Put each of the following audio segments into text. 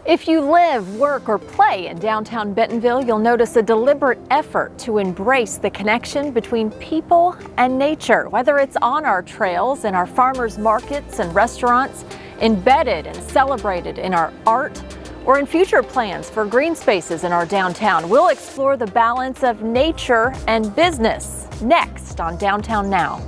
If you live, work, or play in downtown Bentonville, you'll notice a deliberate effort to embrace the connection between people and nature, whether it's on our trails, in our farmers markets and restaurants, embedded and celebrated in our art, or in future plans for green spaces in our downtown. We'll explore the balance of nature and business next on Downtown Now.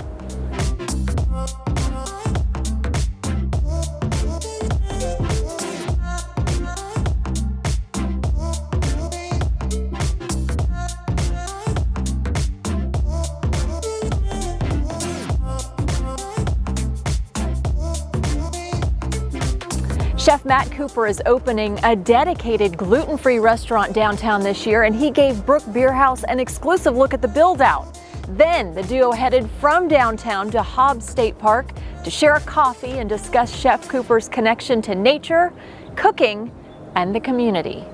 Chef Matt Cooper is opening a dedicated gluten-free restaurant downtown this year, and he gave Brook Beer House an exclusive look at the build-out. Then the duo headed from downtown to Hobbs State Park to share a coffee and discuss Chef Cooper's connection to nature, cooking, and the community.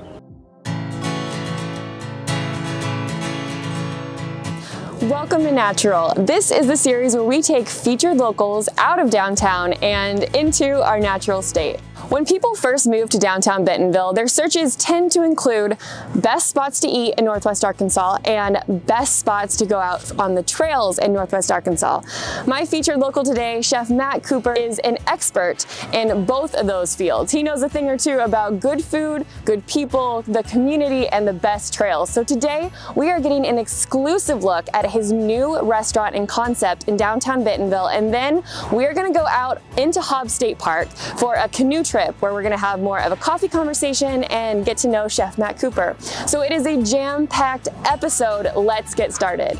Welcome to Natural. This is the series where we take featured locals out of downtown and into our natural state. When people first move to downtown Bentonville, their searches tend to include best spots to eat in Northwest Arkansas and best spots to go out on the trails in Northwest Arkansas. My featured local today, Chef Matt Cooper, is an expert in both of those fields. He knows a thing or two about good food, good people, the community, and the best trails. So today, we are getting an exclusive look at his new restaurant and concept in downtown Bentonville, and then we are going to go out into Hobbs State Park for a canoe trip where we're going to have more of a coffee conversation and get to know Chef Matt Cooper. So it is a jam-packed episode. Let's get started.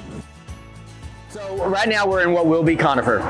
So right now we're in what will be Confier.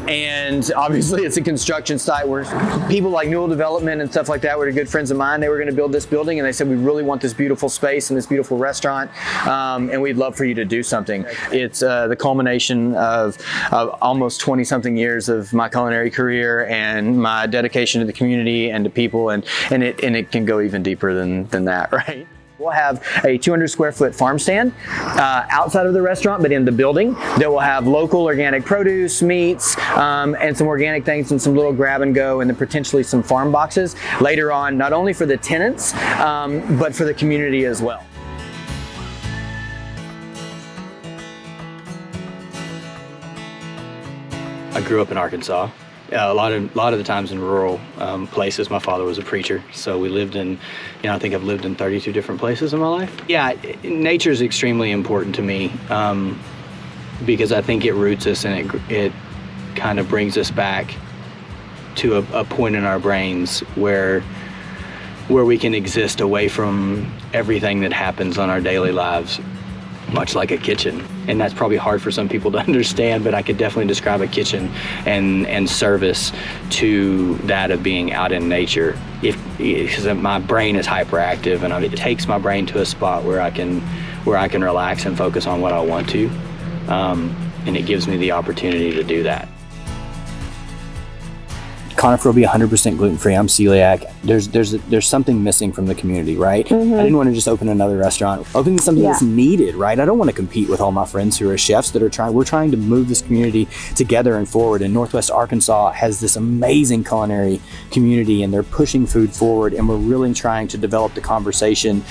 And obviously it's a construction site where people like Newell Development and stuff like that were good friends of mine. They were going to build this building and they said, we really want this beautiful space and this beautiful restaurant, and we'd love for you to do something. It's the culmination of almost 20-something years of my culinary career and my dedication to the community and to people, and it can go even deeper than that, right? We'll have a 200 square foot farm stand outside of the restaurant, but in the building, that will have local organic produce, meats, and some organic things and some little grab and go, and then potentially some farm boxes later on, not only for the tenants, but for the community as well. I grew up in Arkansas. A lot of the times in rural places. My father was a preacher, so we lived in, I think I've lived in 32 different places in my life. Yeah, nature is extremely important to me because I think it roots us and it kind of brings us back to a point in our brains where we can exist away from everything that happens on our daily lives, much like a kitchen. And that's probably hard for some people to understand, but I could definitely describe a kitchen and service to that of being out in nature. Because my brain is hyperactive, and it takes my brain to a spot where I can relax and focus on what I want to, and it gives me the opportunity to do that. Confier will be 100% gluten-free. I'm celiac. There's something missing from the community, right? I didn't want to just open another restaurant. Opening something that's needed, right? I don't want to compete with all my friends who are chefs that are we're trying to move this community together and forward. And Northwest Arkansas has this amazing culinary community, and they're pushing food forward, and we're really trying to develop the conversation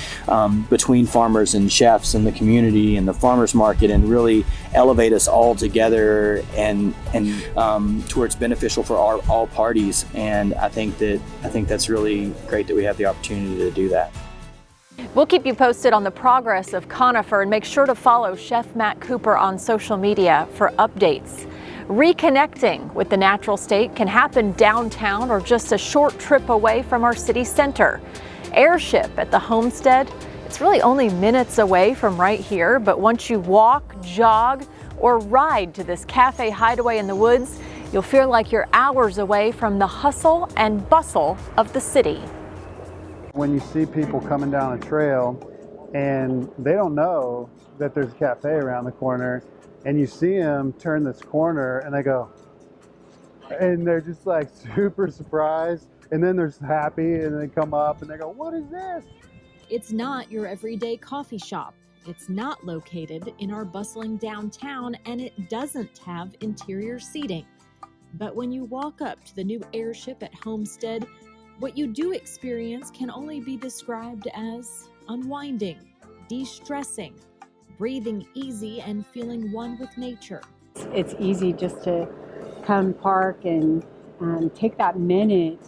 between farmers and chefs and the community and the farmers market, and really elevate us all together and to where it's beneficial for all parties. And I think that's really great that we have the opportunity to do that. We'll keep you posted on the progress of Confier, and make sure to follow Chef Matt Cooper on social media for updates. Reconnecting with the natural state can happen downtown or just a short trip away from our city center. Airship at the Homestead, it's really only minutes away from right here, but once you walk, jog, or ride to this cafe hideaway in the woods, you'll feel like you're hours away from the hustle and bustle of the city. When you see people coming down a trail and they don't know that there's a cafe around the corner, and you see them turn this corner and they go, and they're just like super surprised, and then they're happy, and they come up and they go, what is this? It's not your everyday coffee shop. It's not located in our bustling downtown, and it doesn't have interior seating. But when you walk up to the new Airship at Homestead, What you do experience can only be described as unwinding, de-stressing, breathing easy, and feeling one with nature. It's easy just to come park and take that minute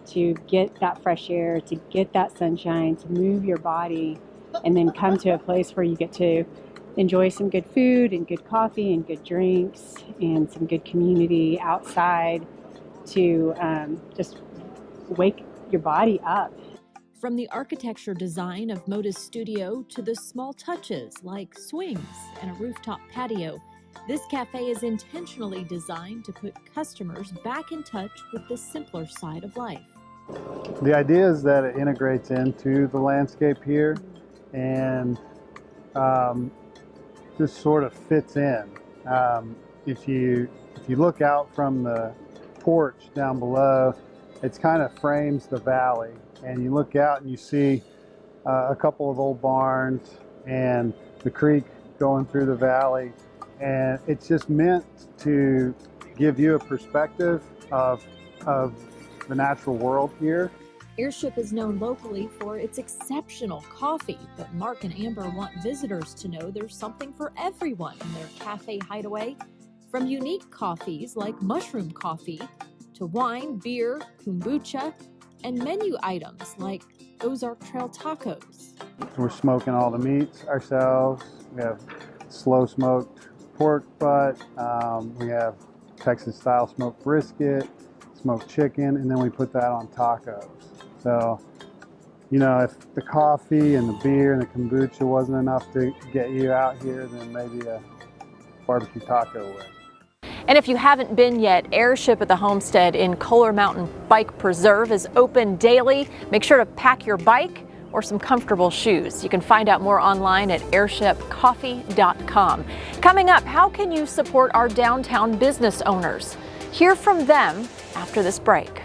to get that fresh air, to get that sunshine, to move your body, and then come to a place where you get to enjoy some good food and good coffee and good drinks and some good community outside to just wake your body up. From the architecture design of Moda's studio to the small touches like swings and a rooftop patio, this cafe is intentionally designed to put customers back in touch with the simpler side of life. The idea is that it integrates into the landscape here and just sort of fits in. If you look out from the porch down below, it kind of frames the valley, and you look out and you see a couple of old barns and the creek going through the valley, and it's just meant to give you a perspective of the natural world here. Airship is known locally for its exceptional coffee, but Mark and Amber want visitors to know there's something for everyone in their cafe hideaway, from unique coffees like mushroom coffee to wine, beer, kombucha, and menu items like Ozark Trail tacos. We're smoking all the meats ourselves. We have slow smoked pork butt. We have Texas style smoked brisket, smoked chicken, and then we put that on tacos. So, you know, if the coffee and the beer and the kombucha wasn't enough to get you out here, then maybe a barbecue taco would. And if you haven't been yet, Airship at the Homestead in Kohler Mountain Bike Preserve is open daily. Make sure to pack your bike or some comfortable shoes. You can find out more online at airshipcoffee.com. Coming up, how can you support our downtown business owners? Hear from them after this break.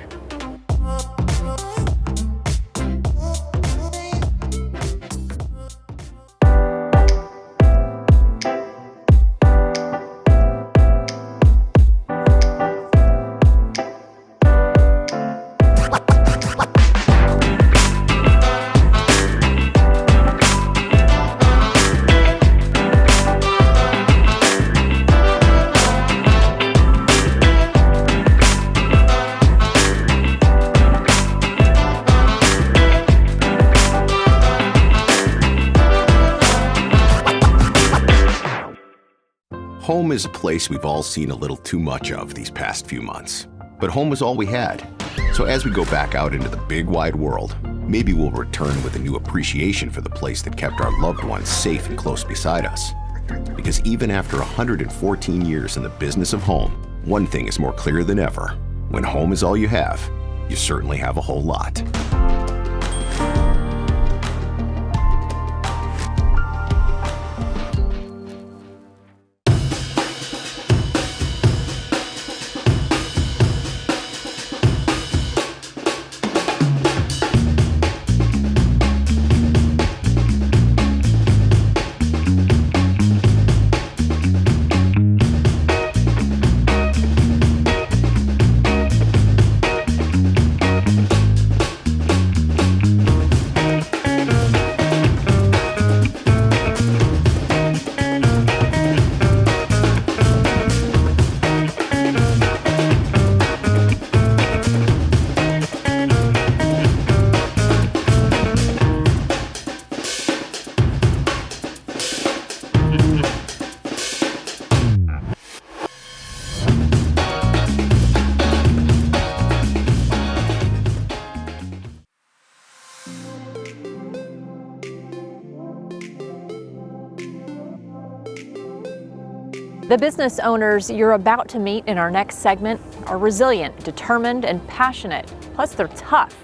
Home is a place we've all seen a little too much of these past few months. But home was all we had. So as we go back out into the big wide world, maybe we'll return with a new appreciation for the place that kept our loved ones safe and close beside us. Because even after 114 years in the business of home, one thing is more clear than ever. When home is all you have, you certainly have a whole lot. The business owners you're about to meet in our next segment are resilient, determined, and passionate. Plus, they're tough.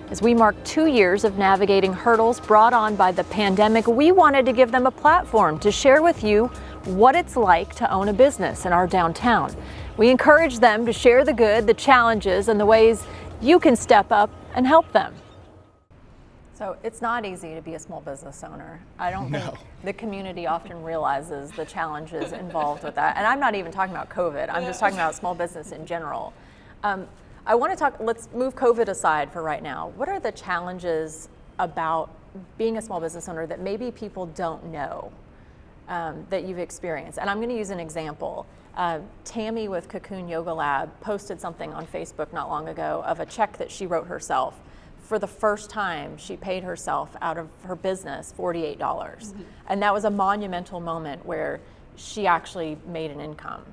As we mark 2 years of navigating hurdles brought on by the pandemic, we wanted to give them a platform to share with you what it's like to own a business in our downtown. We encourage them to share the good, the challenges, and the ways you can step up and help them. So it's not easy to be a small business owner. I don't think the community often realizes the challenges involved with that. And I'm not even talking about COVID. I'm just talking about small business in general. I want to talk, let's move COVID aside for right now. What are the challenges about being a small business owner that maybe people don't know that you've experienced? And I'm going to use an example. Tammy with Cocoon Yoga Lab posted something on Facebook not long ago of a check that she wrote herself. For the first time, she paid herself out of her business $48. Mm-hmm. And that was a monumental moment where she actually made an income.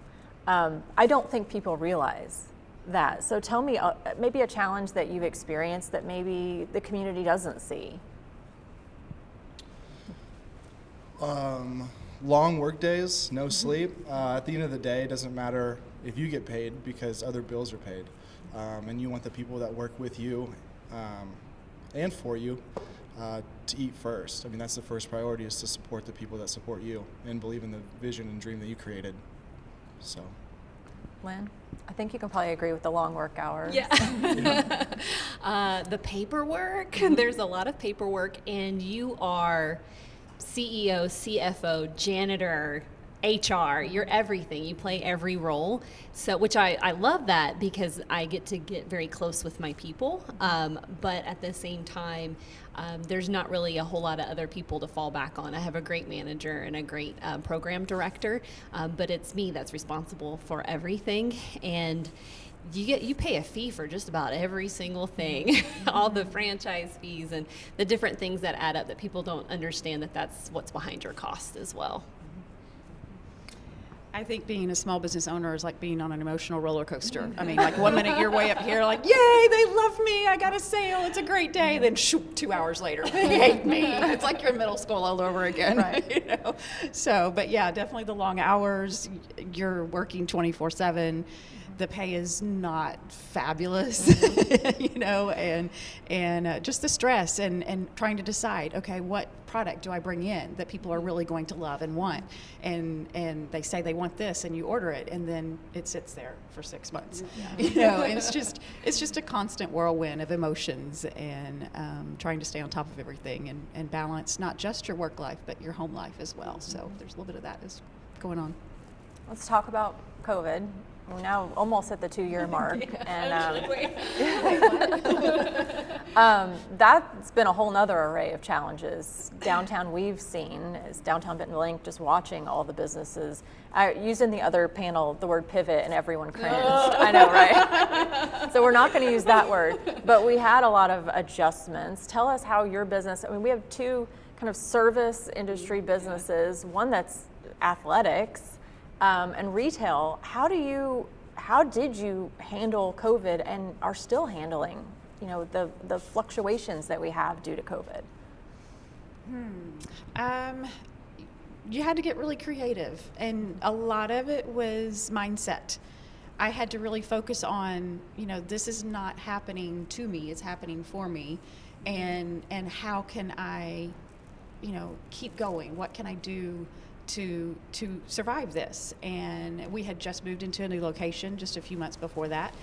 I don't think people realize that. So tell me maybe a challenge that you've experienced that maybe the community doesn't see. Long work days, no sleep. At the end of the day, it doesn't matter if you get paid because other bills are paid. And you want the people that work with you and for you to eat first. I mean, that's the first priority, is to support the people that support you and believe in the vision and dream that you created. So. Lynn, I think you can probably agree with the long work hours. Yeah. The paperwork, there's a lot of paperwork, and you are CEO, CFO, janitor, HR, you're everything. You play every role. So, which I love that, because I get to get very close with my people. But at the same time, there's not really a whole lot of other people to fall back on. I have a great manager and a great program director, but it's me that's responsible for everything. And you pay a fee for just about every single thing, all the franchise fees and the different things that add up that people don't understand, that's what's behind your cost as well. I think being a small business owner is like being on an emotional roller coaster. I mean, like 1 minute you're way up here like, yay, they love me, I got a sale, it's a great day. Then shoot, 2 hours later, they hate me. It's like you're in middle school all over again. Right. You know? So, but yeah, definitely the long hours, you're working 24/7. The pay is not fabulous, you know, and just the stress and trying to decide, okay, what product do I bring in that people are really going to love and want? And they say they want this, and you order it, and then it sits there for 6 months. Yeah. You know, and it's just a constant whirlwind of emotions, and trying to stay on top of everything and balance not just your work life but your home life as well. So there's a little bit of that is going on. Let's talk about COVID. We're now almost at the 2-year mark, and that's been a whole nother array of challenges. Downtown, we've seen is Downtown Bentonville Inc. just watching all the businesses. I used in the other panel the word pivot, and everyone cringed. I know, right? So we're not going to use that word, but we had a lot of adjustments. Tell us how your business. I mean, we have two kind of service industry businesses. One that's athletics. And retail. How did you handle COVID and are still handling, you know, the fluctuations that we have due to COVID? You had to get really creative, and a lot of it was mindset. I had to really focus on, you know, this is not happening to me, it's happening for me, and how can I, you know, keep going? What can I do to survive this? And we had just moved into a new location just a few months before that.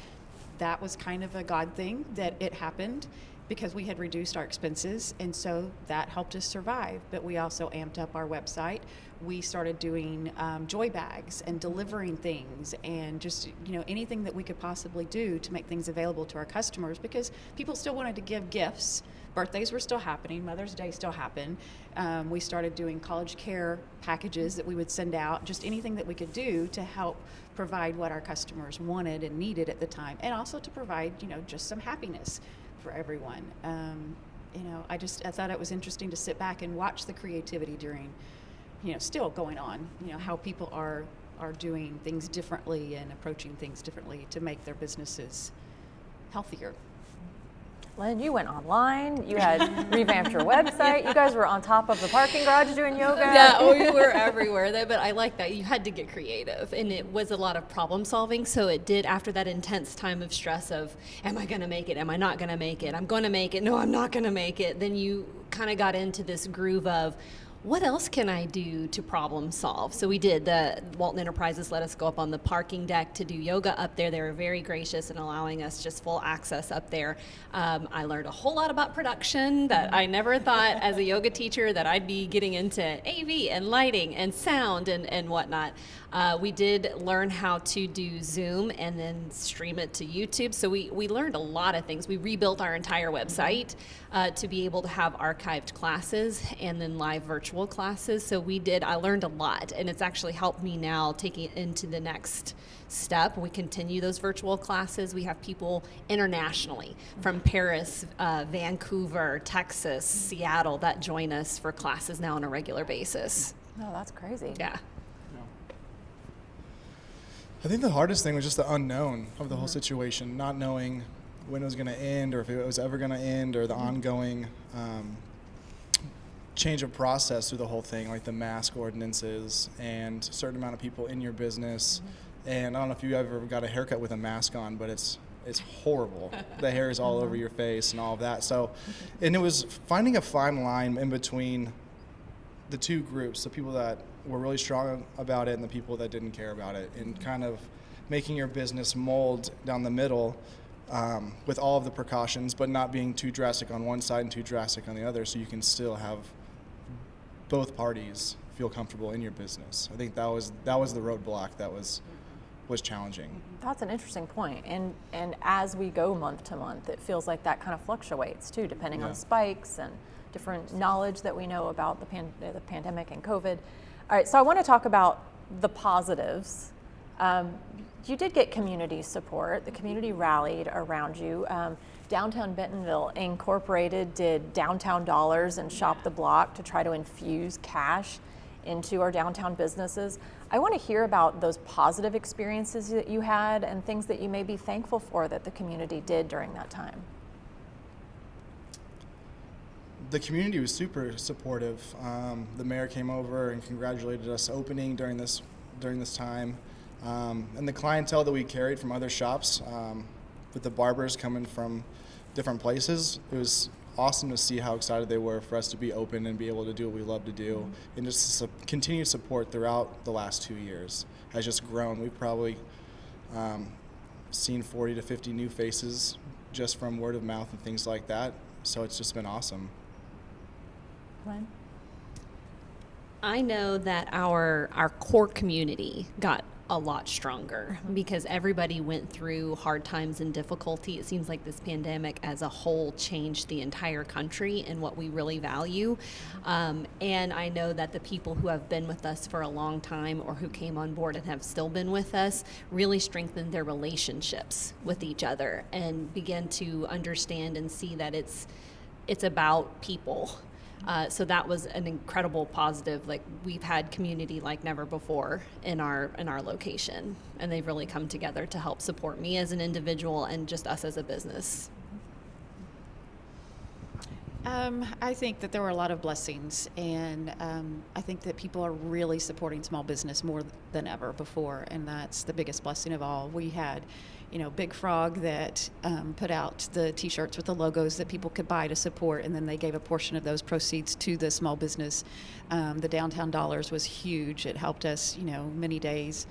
That was kind of a God thing that it happened, because we had reduced our expenses, and so that helped us survive. But we also amped up our website. We started doing joy bags and delivering things, and just, you know, anything that we could possibly do to make things available to our customers, because people still wanted to give gifts. Birthdays were still happening, Mother's Day still happened. We started doing college care packages that we would send out, just anything that we could do to help provide what our customers wanted and needed at the time, and also to provide, you know, just some happiness for everyone. You know, I thought it was interesting to sit back and watch the creativity during, you know, still going on, you know, how people are doing things differently and approaching things differently to make their businesses healthier. Lynn, you went online, you had revamped your website, you guys were on top of the parking garage doing yoga. Yeah, we were everywhere, but I like that. You had to get creative, and it was a lot of problem solving, so it did, after that intense time of stress of, am I going to make it, am I not going to make it, I'm going to make it, no, I'm not going to make it, then you kind of got into this groove of, what else can I do to problem solve? So we did. The Walton Enterprises let us go up on the parking deck to do yoga up there. They were very gracious in allowing us just full access up there. I learned a whole lot about production that I never thought as a yoga teacher that I'd be getting into AV and lighting and sound and whatnot. We did learn how to do Zoom and then stream it to YouTube. So we learned a lot of things. We rebuilt our entire website to be able to have archived classes and then live virtual classes. So I learned a lot, and it's actually helped me now take it into the next step. We continue those virtual classes. We have people internationally from Paris, Vancouver, Texas, Seattle that join us for classes now on a regular basis. No, that's crazy. Yeah. I think the hardest thing was just the unknown of the whole situation, not knowing when it was going to end or if it was ever going to end, or the ongoing change of process through the whole thing, like the mask ordinances and a certain amount of people in your business. And I don't know if you ever got a haircut with a mask on, but it's horrible. The hair is all over your face and all of that. So, and it was finding a fine line in between the two groups, the people that were really strong about it and the people that didn't care about it, and kind of making your business mold down the middle with all of the precautions, but not being too drastic on one side and too drastic on the other, so you can still have both parties feel comfortable in your business. I think that was the roadblock that was challenging. That's an interesting point. And as we go month to month, it feels like that kind of fluctuates too, depending on spikes and different knowledge that we know about the pandemic and COVID. All right, so I want to talk about the positives. You did get community support. The community rallied around you. Downtown Bentonville Incorporated did Downtown Dollars and Shop the Block to try to infuse cash into our downtown businesses. I want to hear about those positive experiences that you had and things that you may be thankful for that the community did during that time. The community was super supportive. The mayor came over and congratulated us opening during this time. And the clientele that we carried from other shops, with the barbers coming from different places, it was awesome to see how excited they were for us to be open and be able to do what we love to do. And just continued support throughout the last 2 years has just grown. We've probably seen 40 to 50 new faces just from word of mouth and things like that. So it's just been awesome. LYNN? I know that our core community got a lot stronger because everybody went through hard times and difficulty. It seems like this pandemic as a whole changed the entire country and what we really value. And I know that the people who have been with us for a long time or who came on board and have still been with us really strengthened their relationships with each other and began to understand and see that it's about people. So that was an incredible positive. Like, we've had community like never before in our location, and they've really come together to help support me as an individual and just us as a business. I think that there were a lot of blessings, and I think that people are really supporting small business more than ever before, and that's the biggest blessing of all. We had, Big Frog that put out the T-shirts with the logos that people could buy to support, and then they gave a portion of those proceeds to the small business. The Downtown Dollars was huge. It helped us, many days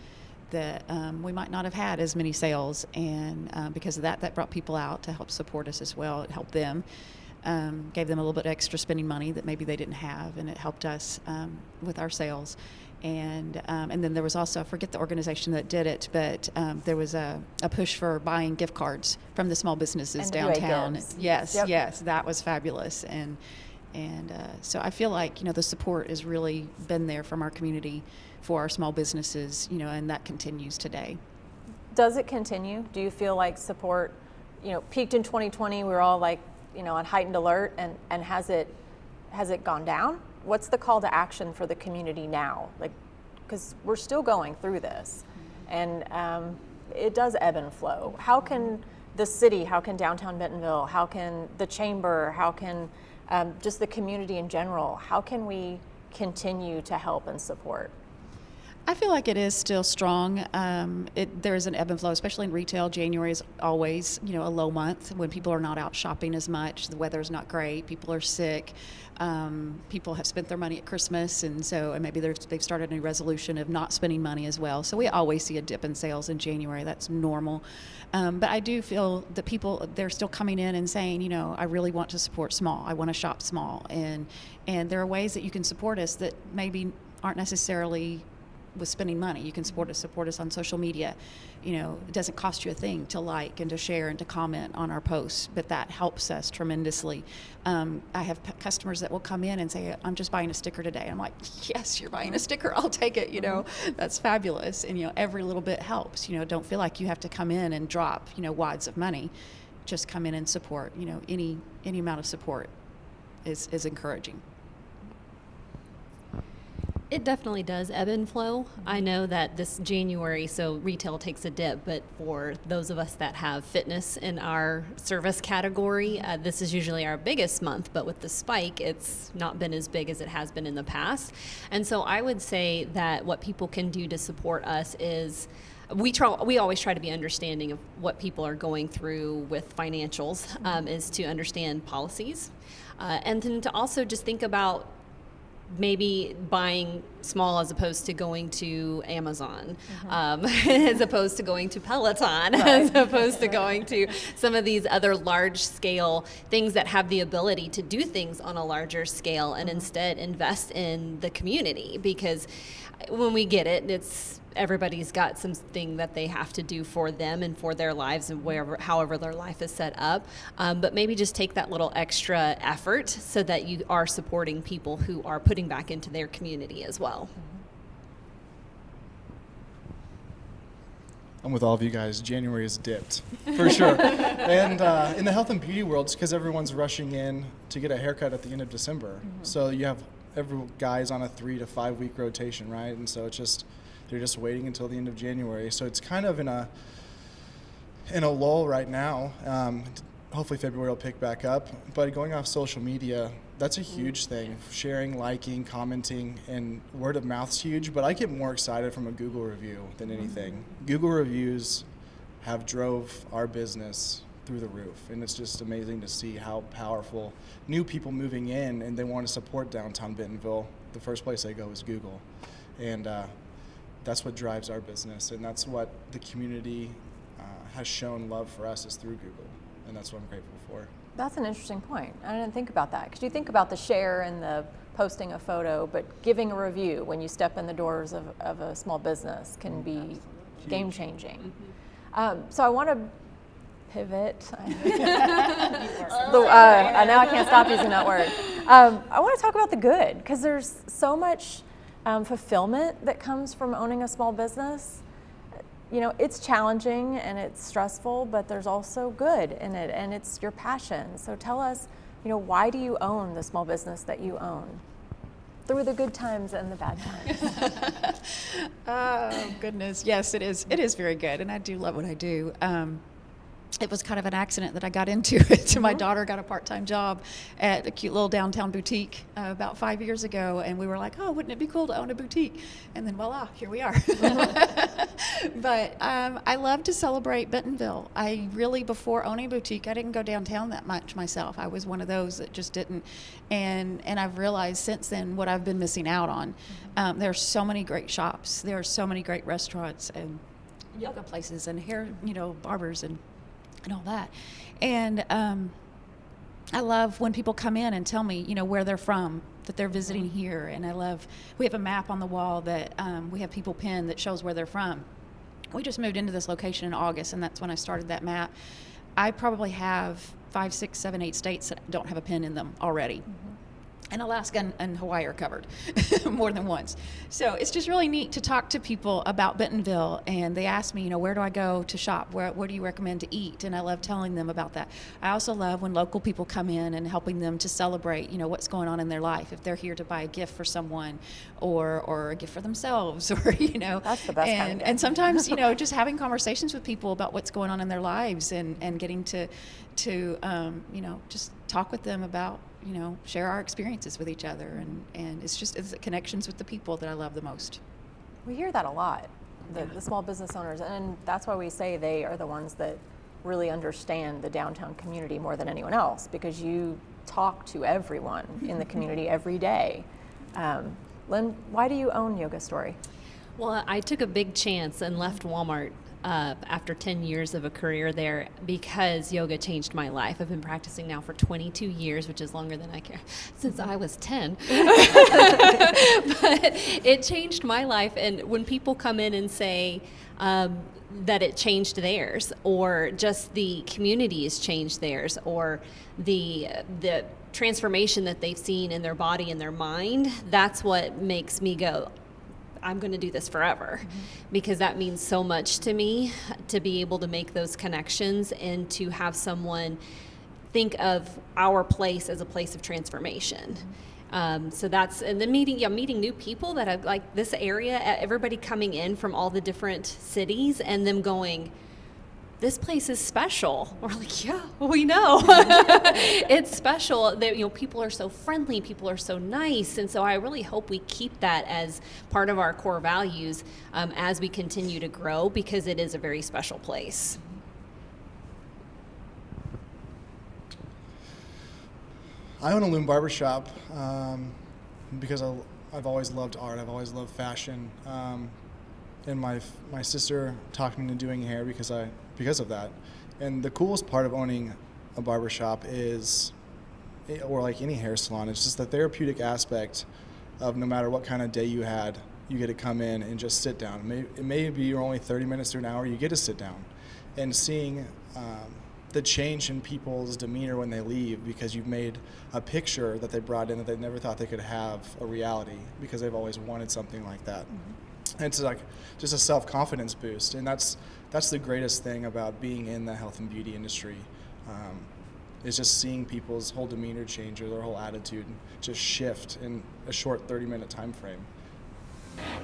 that we might not have had as many sales, and because of that brought people out to help support us as well. It helped them. Gave them a little bit extra spending money that maybe they didn't have, and it helped us with our sales. And then there was also, I forget the organization that did it, but there was a push for buying gift cards from the small businesses and downtown. Yes, yep. Yes, that was fabulous. And so I feel like, the support has really been there from our community for our small businesses, and that continues today. Does it continue? Do you feel like support, peaked in 2020, we were all like, on heightened alert, and has it gone down? What's the call to action for the community now? Like, because we're still going through this, and it does ebb and flow. How can the city, how can downtown Bentonville, how can the chamber, how can just the community in general, how can we continue to help and support? I feel like it is still strong. There is an ebb and flow, especially in retail. January is always, a low month when people are not out shopping as much. The weather's not great. People are sick. People have spent their money at Christmas, and maybe they've started a resolution of not spending money as well. So we always see a dip in sales in January. That's normal. But I do feel that people, they're still coming in and saying, I really want to support small. I want to shop small. And there are ways that you can support us that maybe aren't necessarily with spending money. You can support us on social media. It doesn't cost you a thing to like and to share and to comment on our posts, but that helps us tremendously. I have customers that will come in and say, I'm just buying a sticker today. I'm like, yes, you're buying a sticker. I'll take it. That's fabulous. And, every little bit helps. Don't feel like you have to come in and drop, wads of money. Just come in and support. Any amount of support is encouraging. It definitely does ebb and flow. I know that this January, so retail takes a dip, but for those of us that have fitness in our service category, this is usually our biggest month, but with the spike, it's not been as big as it has been in the past. And so I would say that what people can do to support us is we always try to be understanding of what people are going through with financials, is to understand policies. And then to also just think about maybe buying small as opposed to going to Amazon, as opposed to going to Peloton, as opposed to going to some of these other large scale things that have the ability to do things on a larger scale and instead invest in the community. Because when we get it, everybody's got something that they have to do for them and for their lives and however their life is set up. But maybe just take that little extra effort so that you are supporting people who are putting back into their community as well. I'm with all of you guys. January is dipped, for sure. And in the health and beauty world, it's because everyone's rushing in to get a haircut at the end of December. So you have every guy's on a 3 to 5 week rotation, right? And so they're just waiting until the end of January. So it's kind of in a lull right now. Hopefully February will pick back up. But going off social media, that's a huge thing. Sharing, liking, commenting, and word of mouth's huge. But I get more excited from a Google review than anything. Google reviews have drove our business through the roof. And it's just amazing to see how powerful new people moving in and they want to support downtown Bentonville. The first place they go is Google. And that's what drives our business, and that's what the community has shown love for us is through Google, and that's what I'm grateful for. That's an interesting point. I didn't think about that, because you think about the share and the posting a photo, but giving a review when you step in the doors of a small business can be game-changing. So I want to pivot. Now I can't stop using that word. I want to talk about the good, because there's so much fulfillment that comes from owning a small business. It's challenging and it's stressful, but there's also good in it, and it's your passion. So tell us, why do you own the small business that you own? Through the good times and the bad times. Oh, goodness. Yes, it is. It is very good, and I do love what I do. It was kind of an accident that I got into it. My daughter got a part-time job at a cute little downtown boutique about 5 years ago, and we were like, oh, wouldn't it be cool to own a boutique? And then voila, here we are. But I love to celebrate Bentonville. I really, before owning a boutique, I didn't go downtown that much myself. I was one of those that just didn't. And I've realized since then what I've been missing out on. There are so many great shops. There are so many great restaurants and yoga places and hair, barbers and all that. And I love when people come in and tell me, where they're from, that they're visiting here. And we have a map on the wall that we have people pin that shows where they're from. We just moved into this location in August, and that's when I started that map. I probably have 5, 6, 7, 8 states that don't have a pin in them already. And Alaska and Hawaii are covered more than once. So it's just really neat to talk to people about Bentonville, and they ask me, where do I go to shop? What do you recommend to eat? And I love telling them about that. I also love when local people come in and helping them to celebrate, what's going on in their life. If they're here to buy a gift for someone or a gift for themselves, or, That's the best kind of gift. And sometimes, just having conversations with people about what's going on in their lives and getting to just talk with them about, share our experiences with each other. And it's the connections with the people that I love the most. We hear that a lot, the small business owners, and that's why we say they are the ones that really understand the downtown community more than anyone else, because you talk to everyone in the community every day. Lynn, why do you own Yoga Story? Well, I took a big chance and left Walmart after 10 years of a career there because yoga changed my life. I've been practicing now for 22 years, which is longer than I care, since I was 10. But it changed my life. And when people come in and say that it changed theirs, or just the community has changed theirs, or the transformation that they've seen in their body and their mind, that's what makes me go, I'm going to do this forever, because that means so much to me, to be able to make those connections and to have someone think of our place as a place of transformation. So that's, and then meeting new people that have, like this area, everybody coming in from all the different cities and them going, this place is special. We're like, yeah, we know. It's special. People are so friendly, people are so nice. And so I really hope we keep that as part of our core values as we continue to grow, because it is a very special place. I own Illume Barber Shop because I've always loved art. I've always loved fashion. And my sister talked me into doing hair because of that. And the coolest part of owning a barber shop is, or like any hair salon, it's just the therapeutic aspect of no matter what kind of day you had, you get to come in and just sit down. It may be you're only 30 minutes to an hour, you get to sit down. And seeing the change in people's demeanor when they leave because you've made a picture that they brought in that they never thought they could have a reality because they've always wanted something like that. And it's like just a self-confidence boost, and that's the greatest thing about being in the health and beauty industry, is just seeing people's whole demeanor change or their whole attitude just shift in a short 30-minute time frame.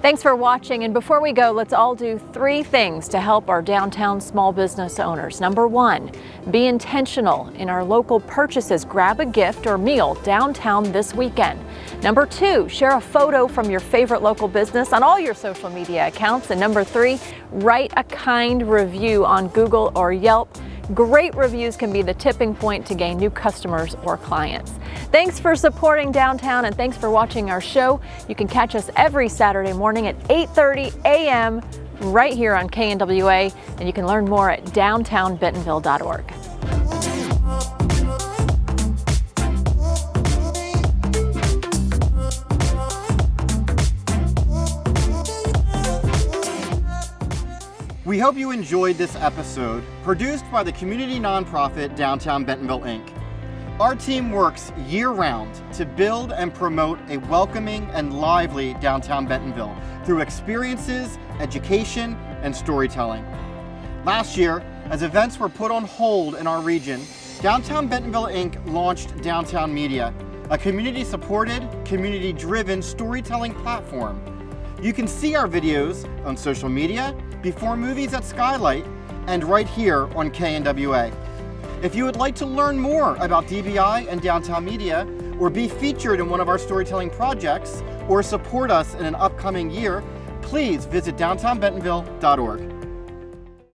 Thanks for watching, and before we go, let's all do 3 things to help our downtown small business owners. Number 1, be intentional in our local purchases. Grab a gift or meal downtown this weekend. Number 2, share a photo from your favorite local business on all your social media accounts. And number 3, write a kind review on Google or Yelp. Great reviews can be the tipping point to gain new customers or clients. Thanks for supporting downtown, and thanks for watching our show. You can catch us every Saturday morning at 8:30 a.m. right here on KNWA, and you can learn more at downtownbentonville.org. We hope you enjoyed this episode, produced by the community nonprofit Downtown Bentonville, Inc. Our team works year-round to build and promote a welcoming and lively downtown Bentonville through experiences, education, and storytelling. Last year, as events were put on hold in our region, Downtown Bentonville, Inc. launched Downtown Media, a community-supported, community-driven storytelling platform. You can see our videos on social media, before movies at Skylight, and right here on KNWA. If you would like to learn more about DBI and Downtown Media, or be featured in one of our storytelling projects, or support us in an upcoming year, please visit downtownbentonville.org.